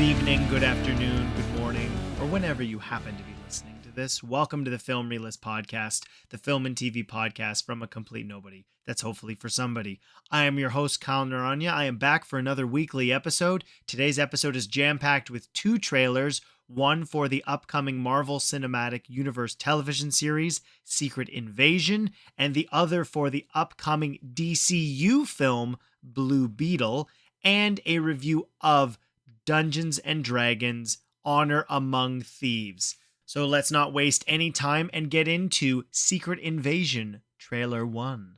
evening, good afternoon, good morning, or whenever you happen to be listening to this. Welcome to the Film Relist Podcast, the film and TV podcast from a complete nobody. That's hopefully for somebody. I am your host, Kyle Naranya. I am back for another weekly episode. Today's episode is jam-packed with two trailers, one for the upcoming Marvel Cinematic Universe television series, Secret Invasion, and the other for the upcoming DCU film, Blue Beetle, and a review of Dungeons and Dragons Honor Among Thieves. So let's not waste any time and get into Secret Invasion Trailer 1.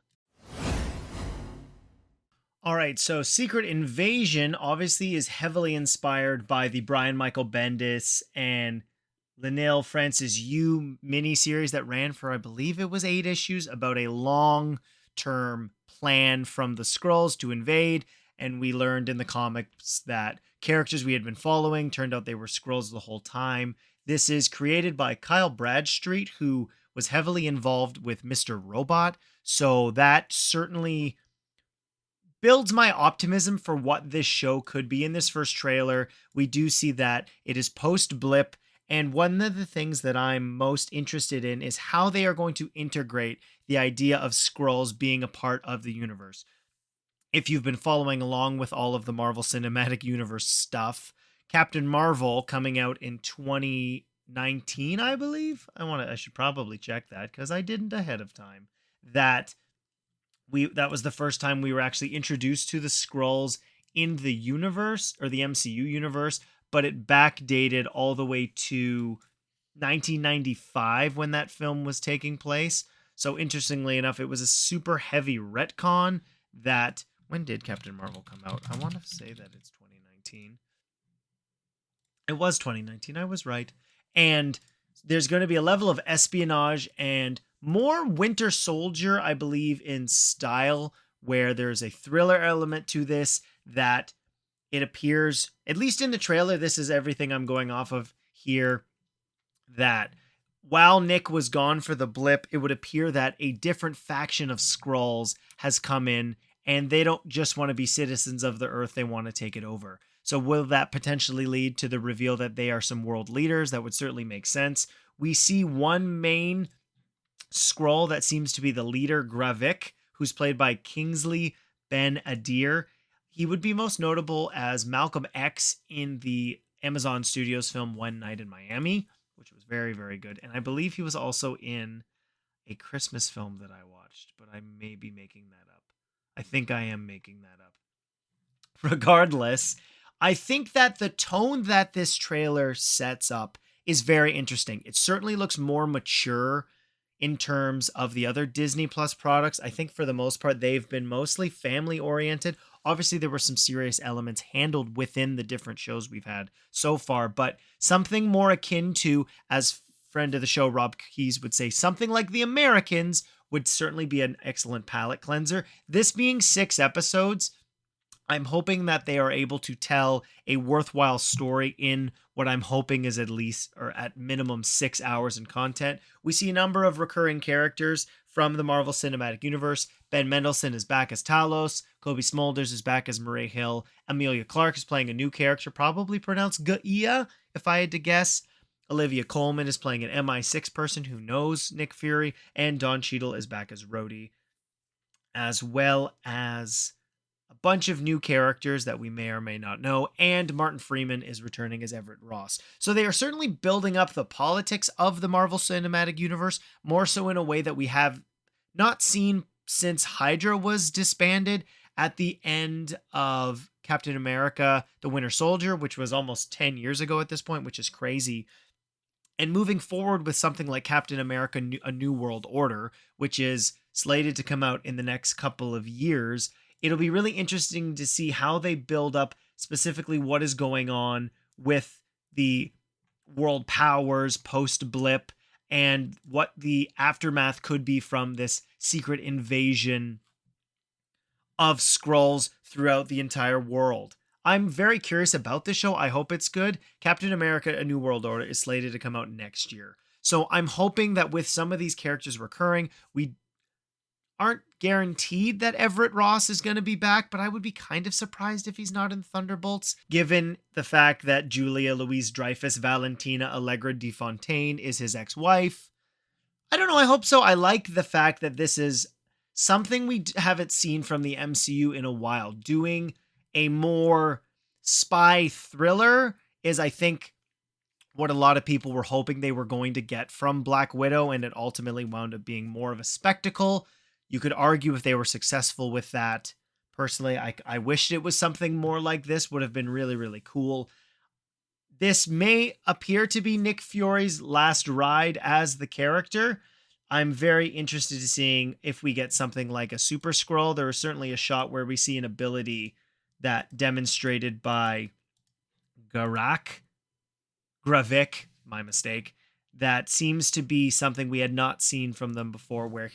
Alright, so Secret Invasion obviously is heavily inspired by the Brian Michael Bendis and Leinil Francis Yu miniseries that ran for, I believe it was 8 issues, about a long-term plan from the Skrulls to invade. And we learned in the comics that characters we had been following turned out they were Skrulls the whole time. This is created by Kyle Bradstreet, who was heavily involved with Mr. Robot. So that certainly builds my optimism for what this show could be. In this first trailer, we do see that it is post-blip. And one of the things that I'm most interested in is how they are going to integrate the idea of Skrulls being a part of the universe. If you've been following along with all of the Marvel Cinematic Universe stuff, Captain Marvel coming out in 2019, I believe. I should probably check that because I didn't ahead of time. That was the first time we were actually introduced to the Skrulls in the universe, or the MCU universe, but it backdated all the way to 1995 when that film was taking place. So interestingly enough, it was a super heavy retcon that... When did Captain Marvel come out? I want to say that it's 2019. It was 2019. I was right. And there's going to be a level of espionage and more Winter Soldier, I believe, in style, where there's a thriller element to this that it appears, at least in the trailer, this is everything I'm going off of here, that while Nick was gone for the blip, it would appear that a different faction of Skrulls has come in. And they don't just want to be citizens of the Earth, they want to take it over. So will that potentially lead to the reveal that they are some world leaders? That would certainly make sense. We see one main Skrull that seems to be the leader, Gravik, who's played by Kingsley Ben-Adir. He would be most notable as Malcolm X in the Amazon Studios film One Night in Miami, which was very, very good. And I believe he was also in a Christmas film that I watched, but I may be making that up. I think I am making that up. Regardless, I think that the tone that this trailer sets up is very interesting. It certainly looks more mature in terms of the other Disney Plus products. I think for the most part, they've been mostly family oriented. Obviously, there were some serious elements handled within the different shows we've had so far, but something more akin to, as friend of the show Rob Keyes would say, something like The Americans would certainly be an excellent palate cleanser. This being 6 episodes, I'm hoping that they are able to tell a worthwhile story in what I'm hoping is at least, or at minimum, 6 hours in content. We see a number of recurring characters from the Marvel Cinematic Universe. Ben Mendelsohn is back as Talos. Kobe Smulders is back as Murray Hill. Emilia Clarke is playing a new character, probably pronounced Gaia, if I had to guess. Olivia Colman is playing an MI6 person who knows Nick Fury, and Don Cheadle is back as Rhodey, as well as a bunch of new characters that we may or may not know, and Martin Freeman is returning as Everett Ross. So they are certainly building up the politics of the Marvel Cinematic Universe, more so in a way that we have not seen since Hydra was disbanded at the end of Captain America, The Winter Soldier, which was almost 10 years ago at this point, which is crazy. And moving forward with something like Captain America, A New World Order, which is slated to come out in the next couple of years, it'll be really interesting to see how they build up specifically what is going on with the world powers post-blip and what the aftermath could be from this secret invasion of Skrulls throughout the entire world. I'm very curious about this show. I hope it's good. Captain America, A New World Order is slated to come out next year. So I'm hoping that with some of these characters recurring, we aren't guaranteed that Everett Ross is going to be back, but I would be kind of surprised if he's not in Thunderbolts, given the fact that Julia Louise-Dreyfus, Valentina Allegra de Fontaine, is his ex-wife. I don't know, I hope so. I like the fact that this is something we haven't seen from the MCU in a while. Doing a more spy thriller is, I think, what a lot of people were hoping they were going to get from Black Widow, and it ultimately wound up being more of a spectacle. You could argue if they were successful with that. Personally, I wished it was something more like this. Would have been really, really cool. This may appear to be Nick Fury's last ride as the character. I'm very interested in seeing if we get something like a Super Skrull. There is certainly a shot where we see an ability that demonstrated by Gravik, my mistake, that seems to be something we had not seen from them before, where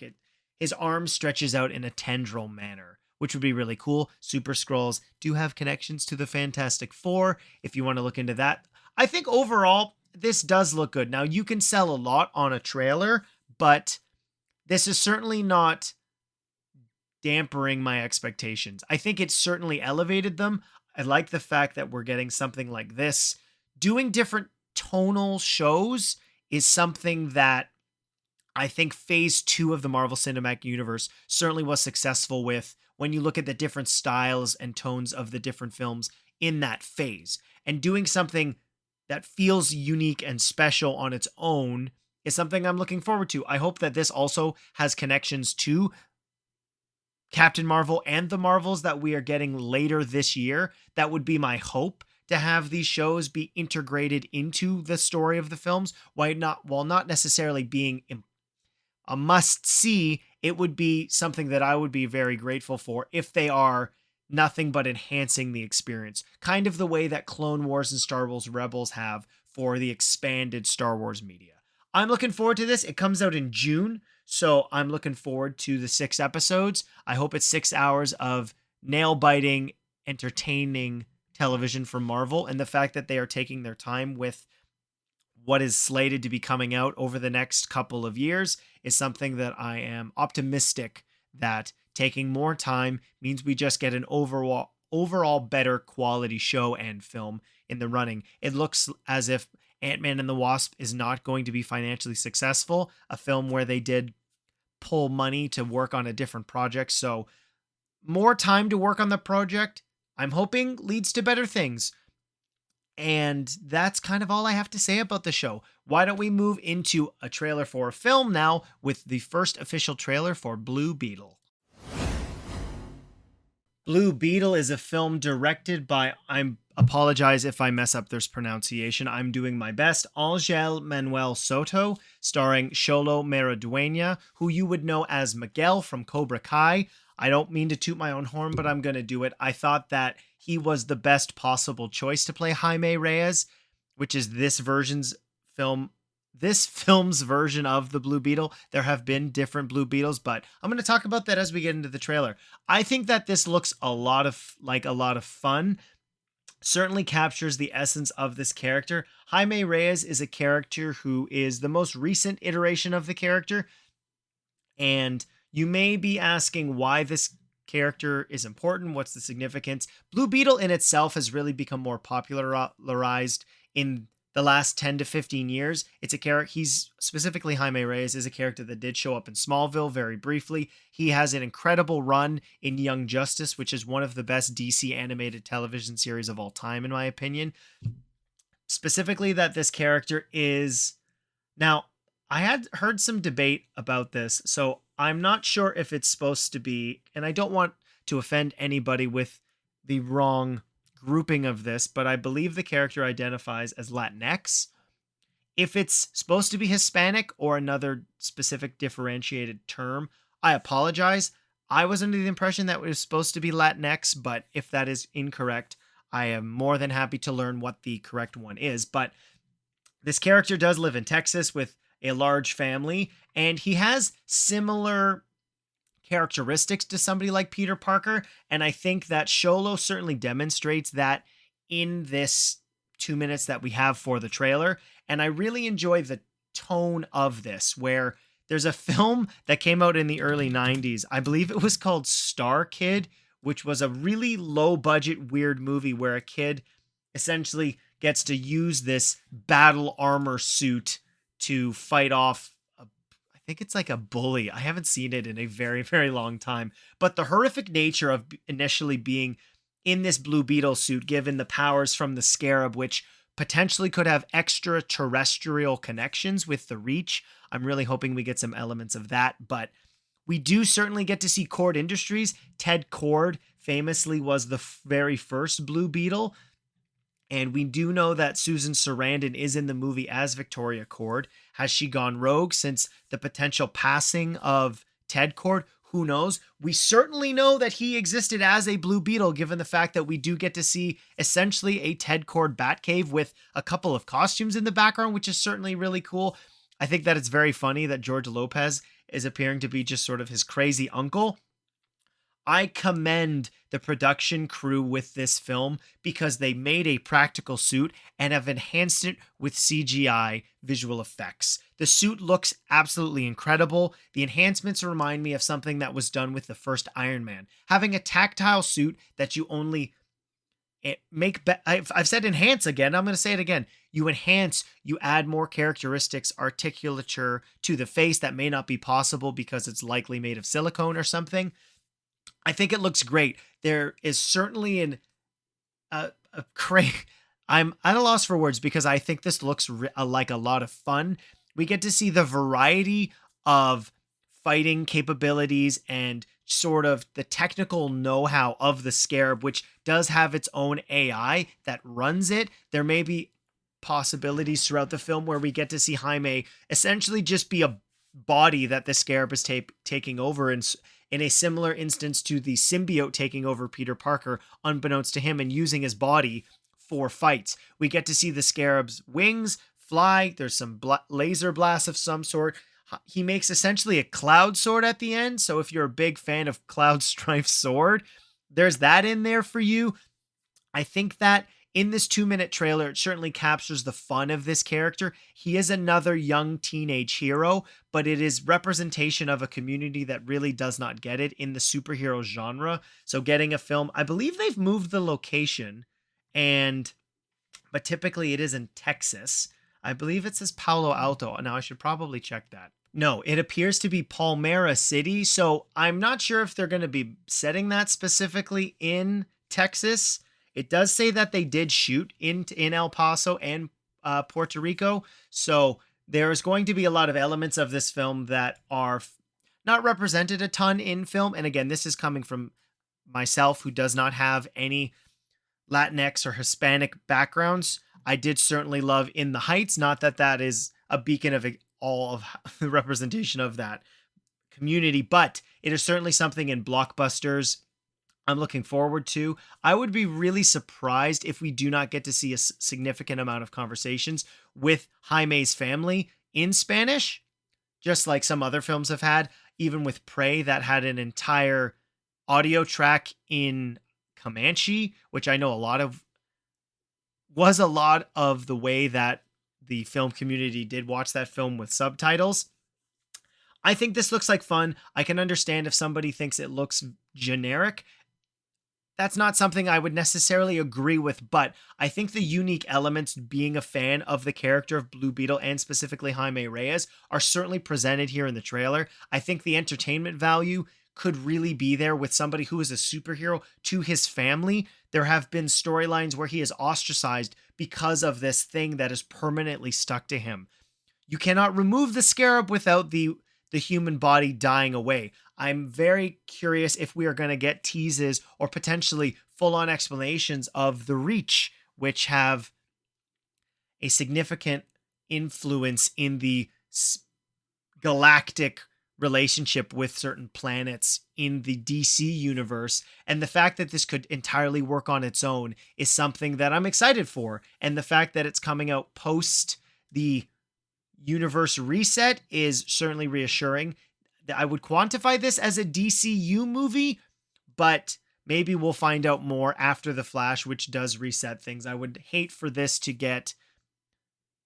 his arm stretches out in a tendril manner, which would be really cool. Super Skrulls do have connections to the Fantastic Four, if you want to look into that. I think overall, this does look good. Now, you can sell a lot on a trailer, but this is certainly not dampering my expectations. I think it certainly elevated them. I like the fact that we're getting something like this. Doing different tonal shows is something that I think phase 2 of the Marvel Cinematic Universe certainly was successful with, when you look at the different styles and tones of the different films in that phase. And doing something that feels unique and special on its own is something I'm looking forward to. I hope that this also has connections to Captain Marvel and the Marvels that we are getting later this year. That would be my hope, to have these shows be integrated into the story of the films, while not necessarily being a must-see. It would be something that I would be very grateful for if they are nothing but enhancing the experience, kind of the way that Clone Wars and Star Wars Rebels have for the expanded Star Wars media. I'm looking forward to this. It comes out in June, so I'm looking forward to the 6 episodes. I hope it's 6 hours of nail-biting, entertaining television from Marvel, and the fact that they are taking their time with what is slated to be coming out over the next couple of years is something that I am optimistic that taking more time means we just get an overall better quality show and film in the running. It looks as if Ant-Man and the Wasp is not going to be financially successful, a film where they did pull money to work on a different project. So more time to work on the project, I'm hoping, leads to better things. And that's kind of all I have to say about the show. Why don't we move into a trailer for a film now with the first official trailer for Blue Beetle. Blue Beetle is a film directed by, I apologize if I mess up this pronunciation, I'm doing my best, Angel Manuel Soto, starring Xolo Maridueña, who you would know as Miguel from Cobra Kai. I don't mean to toot my own horn, but I'm going to do it. I thought that he was the best possible choice to play Jaime Reyes, which is this film's version of the Blue Beetle. There have been different Blue Beetles, but I'm going to talk about that as we get into the trailer. I think that this looks a lot of fun. Certainly captures the essence of this character. Jaime Reyes is a character who is the most recent iteration of the character, and you may be asking why this character is important. What's the significance? Blue Beetle in itself has really become more popularized in the last 10 to 15 years. It's a character, he's specifically Jaime Reyes is a character that did show up in Smallville very briefly. He has an incredible run in Young Justice, which is one of the best DC animated television series of all time, in my opinion. Specifically that this character is... Now, I had heard some debate about this, so I'm not sure if it's supposed to be, and I don't want to offend anybody with the wrong grouping of this, but I believe the character identifies as Latinx. If it's supposed to be Hispanic or another specific differentiated term, I apologize. I was under the impression that it was supposed to be Latinx, but if that is incorrect, I am more than happy to learn what the correct one is. But this character does live in Texas with a large family, and he has similar characteristics to somebody like Peter Parker, and I think that Xolo certainly demonstrates that in this 2 minutes that we have for the trailer. And I really enjoy the tone of this, where There's a film that came out in the early 90s. I believe it was called Star Kid, which was a really low budget, weird movie where a kid essentially gets to use this battle armor suit to fight off I think it's like a bully. I haven't seen it in a very, very long time. But the horrific nature of initially being in this Blue Beetle suit, given the powers from the Scarab, which potentially could have extraterrestrial connections with the Reach. I'm really hoping we get some elements of that. But we do certainly get to see Cord Industries. Ted Cord famously was the very first Blue Beetle. And we do know that Susan Sarandon is in the movie as Victoria Cord. Has she gone rogue since the potential passing of Ted Cord? Who knows? We certainly know that he existed as a Blue Beetle, given the fact that we do get to see essentially a Ted Cord Batcave with a couple of costumes in the background, which is certainly really cool. I think that it's very funny that George Lopez is appearing to be just sort of his crazy uncle. I commend the production crew with this film because they made a practical suit and have enhanced it with CGI visual effects. The suit looks absolutely incredible. The enhancements remind me of something that was done with the first Iron Man. Having a tactile suit that you only I've said enhance again. I'm going to say it again. You enhance, you add more characteristics, articulature to the face that may not be possible because it's likely made of silicone or something. I think it looks great. There is certainly a I'm at a loss for words because I think this looks like a lot of fun. We get to see the variety of fighting capabilities and sort of the technical know-how of the Scarab, which does have its own AI that runs it. There may be possibilities throughout the film where we get to see Jaime essentially just be a body that the Scarab is taking over, and in a similar instance to the symbiote taking over Peter Parker, unbeknownst to him, and using his body for fights. We get to see the Scarab's wings fly. There's some laser blasts of some sort. He makes essentially a cloud sword at the end. So if you're a big fan of Cloud Strife's sword, there's that in there for you. I think that in this 2-minute trailer, it certainly captures the fun of this character. He is another young teenage hero, but it is representation of a community that really does not get it in the superhero genre. So getting a film, I believe they've moved the location, but typically it is in Texas. I believe it says Palo Alto. Now I should probably check that. No, it appears to be Palmera City. So I'm not sure if they're going to be setting that specifically in Texas. It does say that they did shoot in El Paso and Puerto Rico. So there's going to be a lot of elements of this film that are not represented a ton in film. And again, this is coming from myself, who does not have any Latinx or Hispanic backgrounds. I did certainly love In the Heights. Not that that is a beacon of all of the representation of that community, but it is certainly something in blockbusters I'm looking forward to. I would be really surprised if we do not get to see a significant amount of conversations with Jaime's family in Spanish, just like some other films have had, even with Prey that had an entire audio track in Comanche, which I know was a lot of the way that the film community did watch that film with subtitles. I think this looks like fun. I can understand if somebody thinks it looks generic. That's not something I would necessarily agree with, but I think the unique elements, being a fan of the character of Blue Beetle and specifically Jaime Reyes, are certainly presented here in the trailer. I think the entertainment value could really be there with somebody who is a superhero to his family. There have been storylines where he is ostracized because of this thing that is permanently stuck to him. You cannot remove the Scarab without the human body dying away. I'm very curious if we are going to get teases or potentially full-on explanations of the Reach, which have a significant influence in the galactic relationship with certain planets in the DC universe. And the fact that this could entirely work on its own is something that I'm excited for. And the fact that it's coming out post the universe reset is certainly reassuring. I would quantify this as a DCU movie, but maybe we'll find out more after The Flash, which does reset things. I would hate for this to get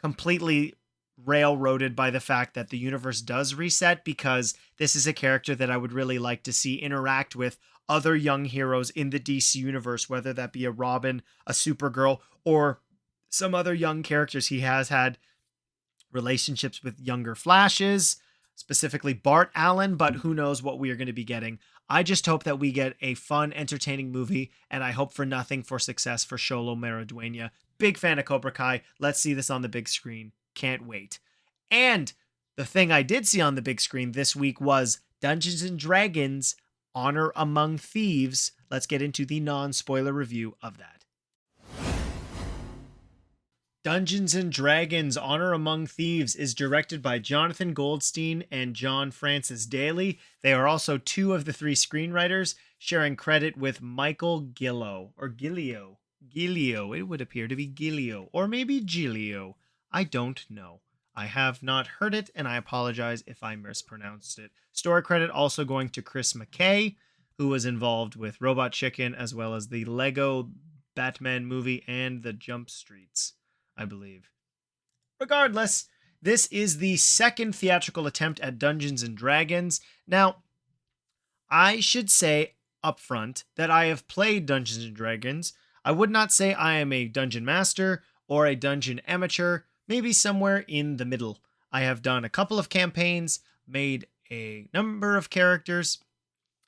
completely railroaded by the fact that the universe does reset, because this is a character that I would really like to see interact with other young heroes in the DC universe, whether that be a Robin, a Supergirl, or some other young characters. He has had relationships with younger Flashes, specifically Bart Allen, but who knows what we are going to be getting. I just hope that we get a fun, entertaining movie, and I hope for nothing for success for Xolo Maridueña. Big fan of Cobra Kai. Let's see this on the big screen. Can't wait. And the thing I did see on the big screen this week was Dungeons and Dragons Honor Among Thieves. Let's get into the non-spoiler review of that. Dungeons and Dragons Honor Among Thieves is directed by Jonathan Goldstein and John Francis Daly. They are also two of the three screenwriters, sharing credit with Michael Gillo, or Gilio. Gilio, it would appear to be Gilio, or maybe Gilio. I don't know. I have not heard it, and I apologize if I mispronounced it. Story credit also going to Chris McKay, who was involved with Robot Chicken, as well as the Lego Batman movie and the Jump Streets, I believe. Regardless, this is the second theatrical attempt at Dungeons and Dragons. Now, I should say upfront that I have played Dungeons and Dragons. I would not say I am a dungeon master or a dungeon amateur, maybe somewhere in the middle. I have done a couple of campaigns, made a number of characters,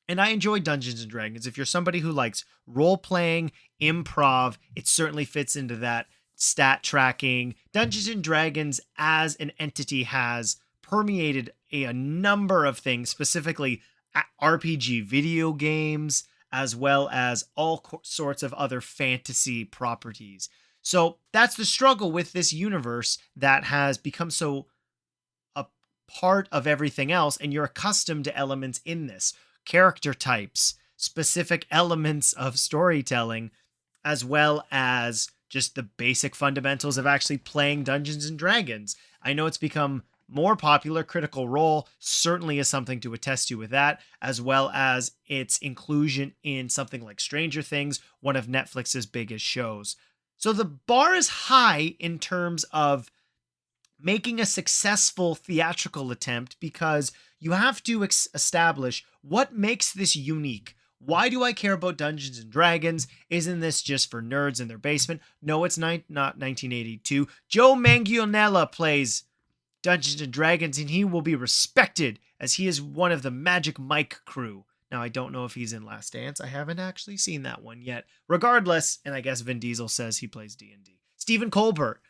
and I enjoy Dungeons and Dragons. If you're somebody who likes role-playing, improv, it certainly fits into that. Stat tracking. Dungeons and Dragons as an entity has permeated a number of things, specifically RPG video games, as well as all sorts of other fantasy properties. So that's the struggle with this universe that has become so a part of everything else, and you're accustomed to elements in this. Character types, specific elements of storytelling, as well as just the basic fundamentals of actually playing Dungeons and Dragons. I know it's become more popular. Critical Role certainly is something to attest to with that, as well as its inclusion in something like Stranger Things, one of Netflix's biggest shows. So the bar is high in terms of making a successful theatrical attempt, because you have to establish what makes this unique. Why do I care about Dungeons and Dragons? Isn't this just for nerds in their basement? No, it's not 1982. Joe Manganiello plays Dungeons and Dragons, and he will be respected as he is one of the Magic Mike crew. Now, I don't know if he's in Last Dance. I haven't actually seen that one yet. Regardless, and I guess Vin Diesel says he plays D&D. Stephen Colbert.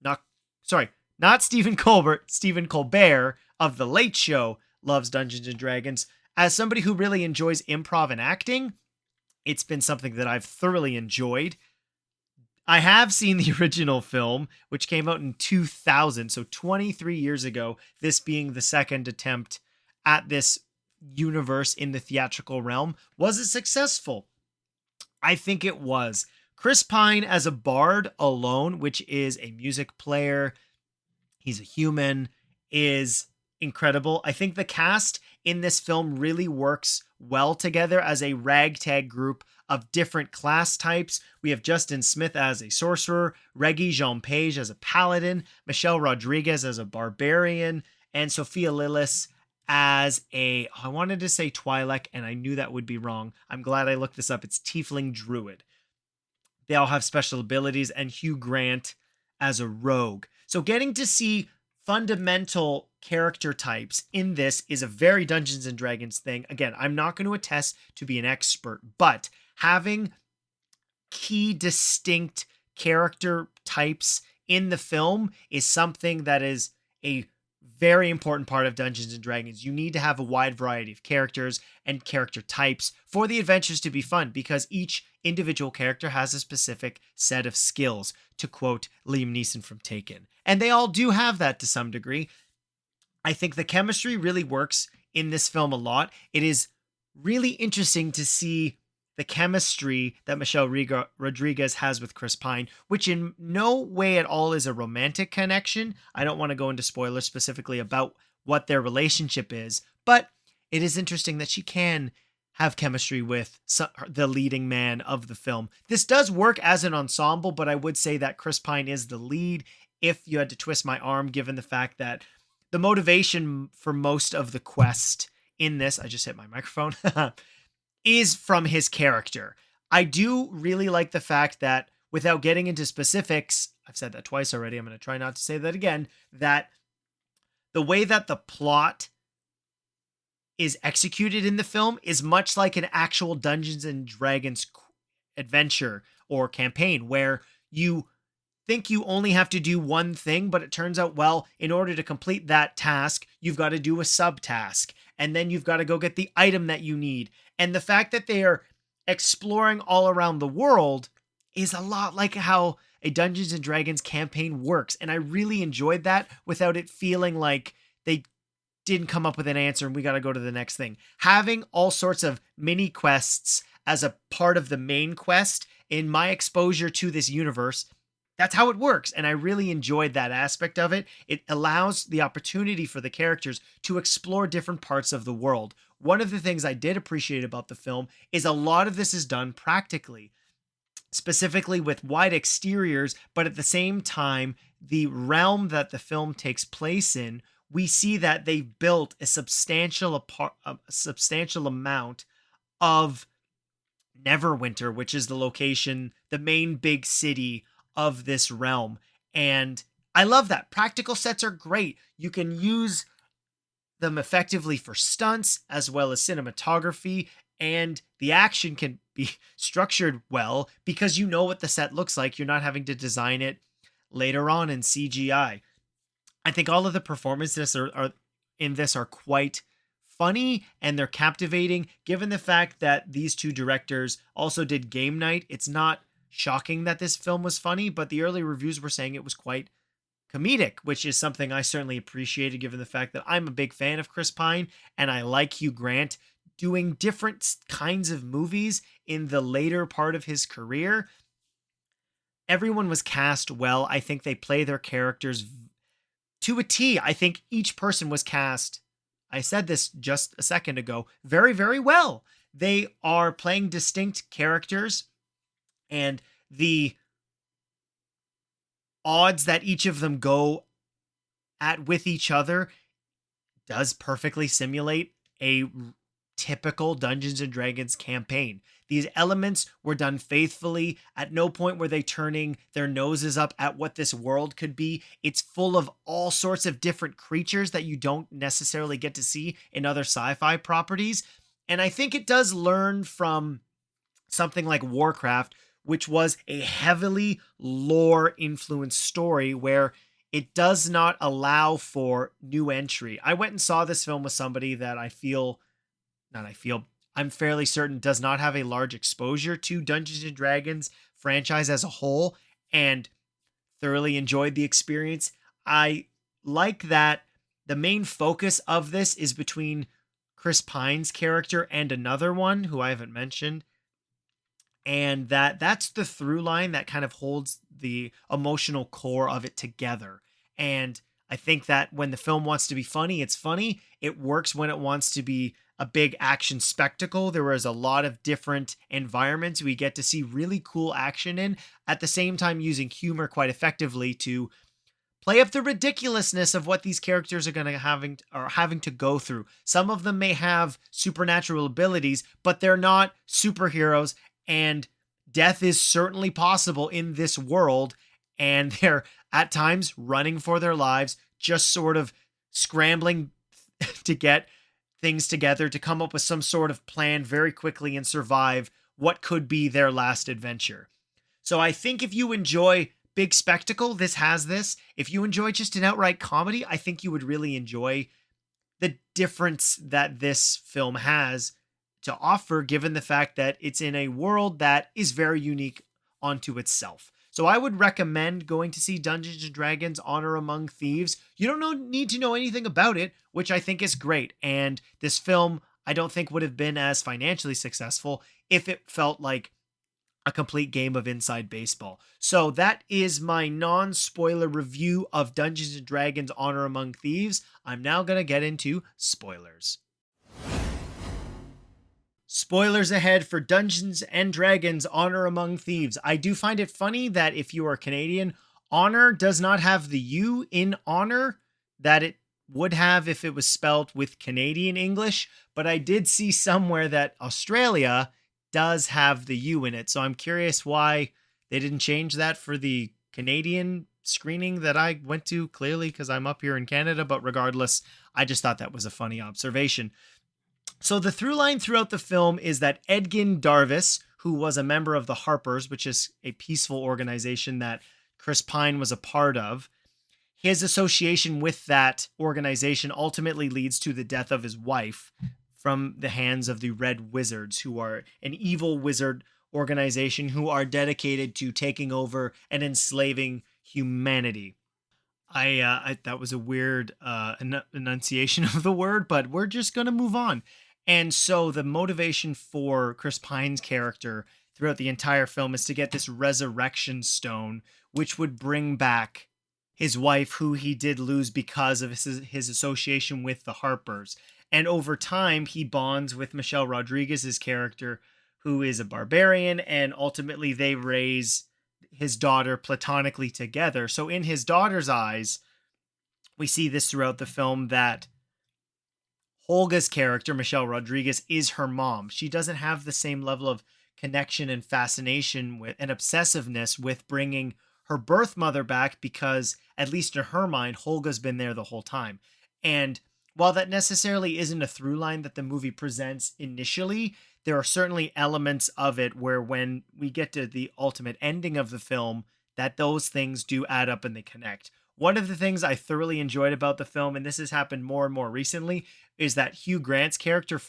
Not Stephen Colbert. Stephen Colbert of The Late Show loves Dungeons and Dragons. As somebody who really enjoys improv and acting, it's been something that I've thoroughly enjoyed. I have seen the original film, which came out in 2000, so 23 years ago, this being the second attempt at this universe in the theatrical realm. Was it successful? I think it was. Chris Pine as a bard alone, which is a music player, he's a human, is incredible. I think the cast in this film really works well together as a ragtag group of different class types. We have Justin Smith as a sorcerer, Reggie Jean-Page as a paladin, Michelle Rodriguez as a barbarian, and Sophia Lillis as I wanted to say Twi'lek, and I knew that would be wrong. I'm glad I looked this up. It's Tiefling Druid. They all have special abilities, and Hugh Grant as a rogue. So getting to see fundamental character types in this is a very Dungeons and Dragons thing. Again, I'm not going to attest to be an expert, but having key distinct character types in the film is something that is a very important part of Dungeons and Dragons. You need to have a wide variety of characters and character types for the adventures to be fun, because each individual character has a specific set of skills, to quote Liam Neeson from Taken. And they all do have that to some degree. I think the chemistry really works in this film a lot. It is really interesting to see the chemistry that Michelle Rodriguez has with Chris Pine, which in no way at all is a romantic connection. I don't want to go into spoilers specifically about what their relationship is, but it is interesting that she can have chemistry with the leading man of the film. This does work as an ensemble, but I would say that Chris Pine is the lead. if you had to twist my arm, given the fact that the motivation for most of the quest in this, I just hit my microphone, is from his character. I do really like the fact that, without getting into specifics, I've said that twice already, I'm going to try not to say that again, that the way that the plot is executed in the film is much like an actual Dungeons and Dragons adventure or campaign, where you think you only have to do one thing, but it turns out, well, in order to complete that task, you've got to do a subtask, and then you've got to go get the item that you need. And the fact that they are exploring all around the world is a lot like how a Dungeons and Dragons campaign works. And I really enjoyed that without it feeling like they didn't come up with an answer and we got to go to the next thing. Having all sorts of mini quests as a part of the main quest, in my exposure to this universe, that's how it works. And I really enjoyed that aspect of it. It allows the opportunity for the characters to explore different parts of the world. One of the things I did appreciate about the film is a lot of this is done practically, specifically with wide exteriors, but at the same time, the realm that the film takes place in, we see that they've built a substantial amount of Neverwinter, which is the location, the main big city of this realm. And I love that. Practical sets are great. You can use them effectively for stunts as well as cinematography, and the action can be structured well because you know what the set looks like. You're not having to design it later on in CGI. I think all of the performances are in this are quite funny, and they're captivating. Given the fact that these two directors also did Game Night, it's not shocking that this film was funny, but the early reviews were saying it was quite comedic, which is something I certainly appreciated, given the fact that I'm a big fan of Chris Pine and I like Hugh Grant doing different kinds of movies in the later part of his career. Everyone was cast well. I think they play their characters to a T. I think each person was cast, I said this just a second ago, very, very well. They are playing distinct characters, and the odds that each of them go at with each other does perfectly simulate a typical Dungeons and Dragons campaign. These elements were done faithfully. At no point were they turning their noses up at what this world could be. It's full of all sorts of different creatures that you don't necessarily get to see in other sci-fi properties. And I think it does learn from something like Warcraft, which was a heavily lore-influenced story where it does not allow for new entry. I went and saw this film with somebody that I'm fairly certain does not have a large exposure to Dungeons and Dragons franchise as a whole, and thoroughly enjoyed the experience. I like that the main focus of this is between Chris Pine's character and another one who I haven't mentioned, and that's the through line that kind of holds the emotional core of it together. And I think that when the film wants to be funny, it's funny. It works when it wants to be a big action spectacle. There was a lot of different environments we get to see really cool action in, at the same time using humor quite effectively to play up the ridiculousness of what these characters are going to having to go through. Some of them may have supernatural abilities, but they're not superheroes, and death is certainly possible in this world, and they're at times running for their lives, just sort of scrambling to get things together to come up with some sort of plan very quickly and survive what could be their last adventure. So I think if you enjoy big spectacle, this has this. If you enjoy just an outright comedy, I think you would really enjoy the difference that this film has to offer, given the fact that it's in a world that is very unique onto itself. So I would recommend going to see Dungeons & Dragons Honor Among Thieves. You don't need to know anything about it, which I think is great. And this film, I don't think would have been as financially successful if it felt like a complete game of inside baseball. So that is my non-spoiler review of Dungeons & Dragons Honor Among Thieves. I'm now going to get into spoilers. Spoilers ahead for Dungeons & Dragons Honor Among Thieves. I do find it funny that if you are Canadian, Honor does not have the U in honor that it would have if it was spelled with Canadian English, but I did see somewhere that Australia does have the U in it. So I'm curious why they didn't change that for the Canadian screening that I went to, clearly because I'm up here in Canada, but regardless, I just thought that was a funny observation. So the through line throughout the film is that Edgin Darvis, who was a member of the Harpers, which is a peaceful organization that Chris Pine was a part of, his association with that organization ultimately leads to the death of his wife from the hands of the Red Wizards, who are an evil wizard organization who are dedicated to taking over and enslaving humanity. That was a weird enunciation of the word, but we're just gonna move on. And so the motivation for Chris Pine's character throughout the entire film is to get this resurrection stone, which would bring back his wife, who he did lose because of his association with the Harpers. And over time, he bonds with Michelle Rodriguez's character, who is a barbarian, and ultimately they raise his daughter platonically together. So in his daughter's eyes, we see this throughout the film, that Holga's character, Michelle Rodriguez, is her mom. She doesn't have the same level of connection and fascination with and obsessiveness with bringing her birth mother back, because at least in her mind, Holga's been there the whole time. And while that necessarily isn't a through line that the movie presents initially, there are certainly elements of it where when we get to the ultimate ending of the film, that those things do add up and they connect. One of the things I thoroughly enjoyed about the film, and this has happened more and more recently, is that Hugh Grant's character,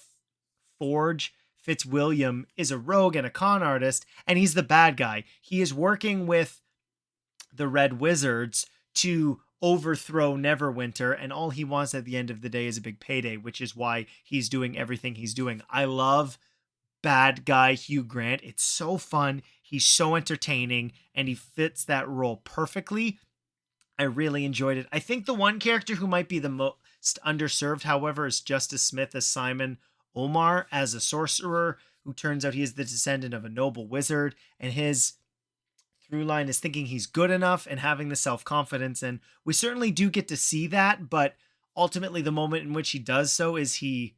Forge Fitzwilliam, is a rogue and a con artist, and he's the bad guy. He is working with the Red Wizards to overthrow Neverwinter, and all he wants at the end of the day is a big payday, which is why he's doing everything he's doing. I love bad guy Hugh Grant. It's so fun. He's so entertaining, and he fits that role perfectly. I really enjoyed it. I think the one character who might be the most underserved, however, is Justice Smith as Simon Omar, as a sorcerer who turns out he is the descendant of a noble wizard, and his through line is thinking he's good enough and having the self-confidence, and we certainly do get to see that, but ultimately the moment in which he does so is he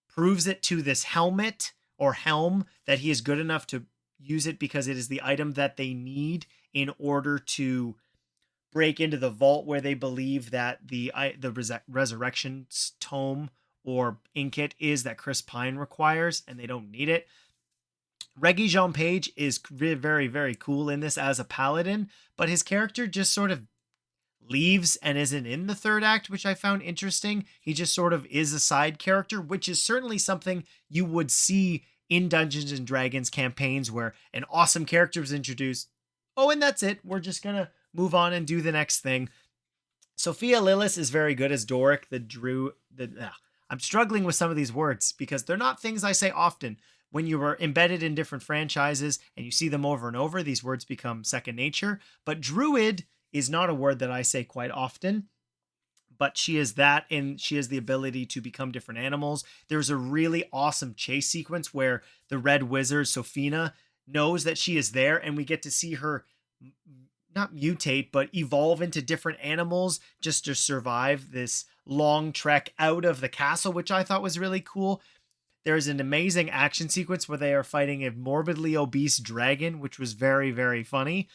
proves it to this helmet or helm that he is good enough to use it because it is the item that they need in order to break into the vault where they believe that the resurrection tome or inket is that Chris Pine requires, and they don't need it. Reggie Jean Page is very, very cool in this as a paladin, but his character just sort of leaves and isn't in the third act, which I found interesting. He just sort of is a side character, which is certainly something you would see in Dungeons and Dragons campaigns where an awesome character is introduced. Oh, and that's it. We're just going to move on and do the next thing. Sophia Lillis is very good as Doric, I'm struggling with some of these words because they're not things I say often. When you are embedded in different franchises and you see them over and over, these words become second nature. But druid is not a word that I say quite often, but she is that, and she has the ability to become different animals. There's a really awesome chase sequence where the Red Wizard, Sophina, knows that she is there, and we get to see her not mutate, but evolve into different animals just to survive this long trek out of the castle, which I thought was really cool. There's an amazing action sequence where they are fighting a morbidly obese dragon, which was very, very funny.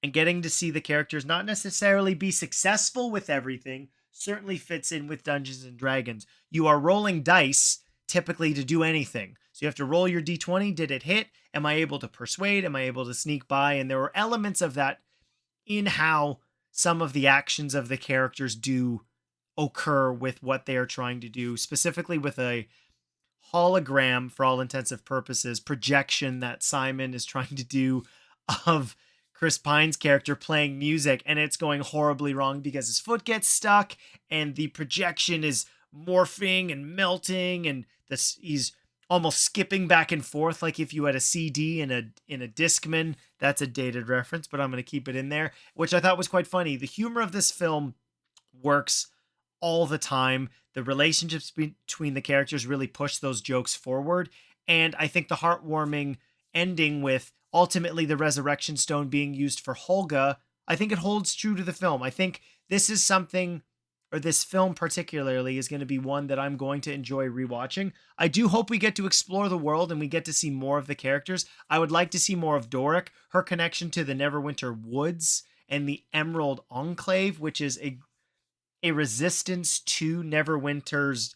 And getting to see the characters not necessarily be successful with everything certainly fits in with Dungeons and Dragons. You are rolling dice typically to do anything. So you have to roll your d20. Did it hit? Am I able to persuade? Am I able to sneak by? And there were elements of that in how some of the actions of the characters do occur with what they are trying to do, specifically with a hologram, for all intensive purposes, projection that Simon is trying to do of Chris Pine's character playing music, and it's going horribly wrong because his foot gets stuck and the projection is morphing and melting, and he's almost skipping back and forth like if you had a CD in a Discman. That's a dated reference, but I'm going to keep it in there, which I thought was quite funny. The humor of this film works all the time. The relationships between the characters really push those jokes forward. And I think the heartwarming ending with ultimately the resurrection stone being used for Holga, I think it holds true to the film. I think this is something, or this film particularly, is going to be one that I'm going to enjoy rewatching. I do hope we get to explore the world and we get to see more of the characters. I would like to see more of Doric, her connection to the Neverwinter Woods and the Emerald Enclave, which is a resistance to Neverwinter's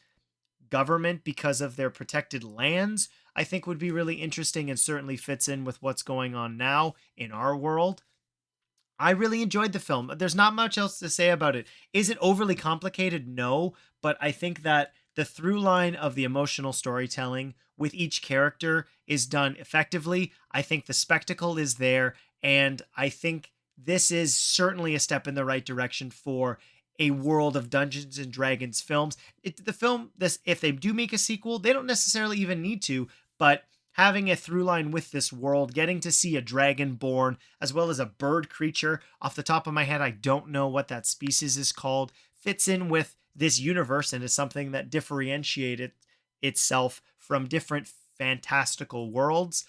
government because of their protected lands. I think would be really interesting and certainly fits in with what's going on now in our world. I really enjoyed the film. There's not much else to say about it. Is it overly complicated? No, but I think that the through line of the emotional storytelling with each character is done effectively. I think the spectacle is there, and I think this is certainly a step in the right direction for a World of Dungeons and Dragons films. This, if they do make a sequel, they don't necessarily even need to, but having a through line with this world, getting to see a dragonborn as well as a bird creature. Off the top of my head, I don't know what that species is called. Fits in with this universe and is something that differentiated itself from different fantastical worlds.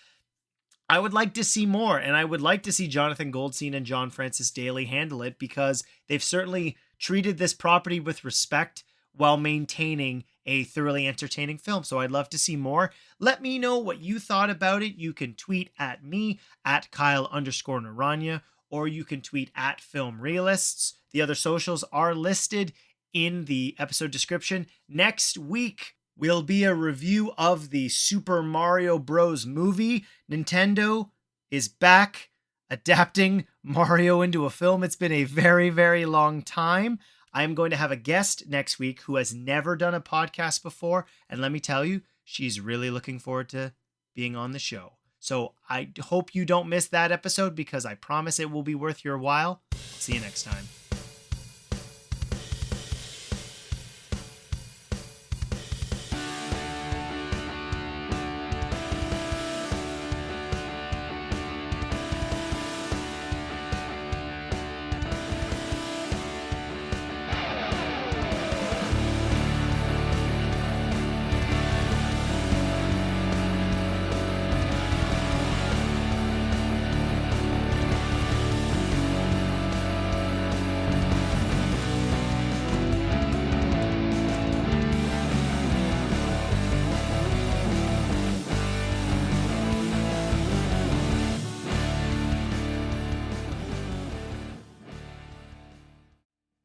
I would like to see more, and I would like to see Jonathan Goldstein and John Francis Daley handle it, because they've certainly treated this property with respect while maintaining a thoroughly entertaining film. So I'd love to see more. Let me know what you thought about it. You can tweet at me at Kyle_Naranya, or you can tweet at Film Realists. The other socials are listed in the episode description. Next week will be a review of the Super Mario Bros. Movie. Nintendo is back adapting Mario into a film. It's been a very, very long time. I'm going to have a guest next week who has never done a podcast before. And let me tell you, she's really looking forward to being on the show. So I hope you don't miss that episode, because I promise it will be worth your while. See you next time.